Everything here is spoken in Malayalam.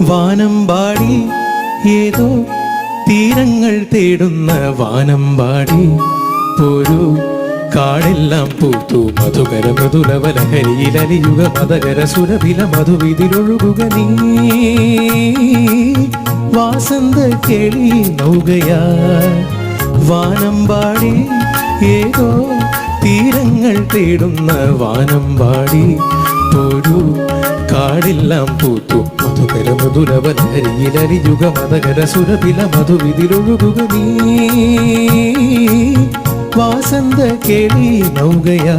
വാനമ്പാടി ഏതോ തീരങ്ങൾ തേടുന്ന വാനമ്പാടി പോരൂ കാടെല്ലാം പൂത്തു മധുകര മൃദുലവലഹരിയിലലിയുക മതകര സുരഭില മധുവിതിലൊഴുകുക നീ വാസന്ത കേളി നൗകയാ വാനമ്പാടി ഏതോ തീരങ്ങൾ തേടുന്ന വാനമ്പാടി പോരൂ കാടെല്ലാം പൂത്തു മധുകര മൃദുലവലഹരിയിലലിയുക മതകര സുരഭില മധുവിതിലൊഴുകുക നീ വാസന്ത കേളി നൗകയാ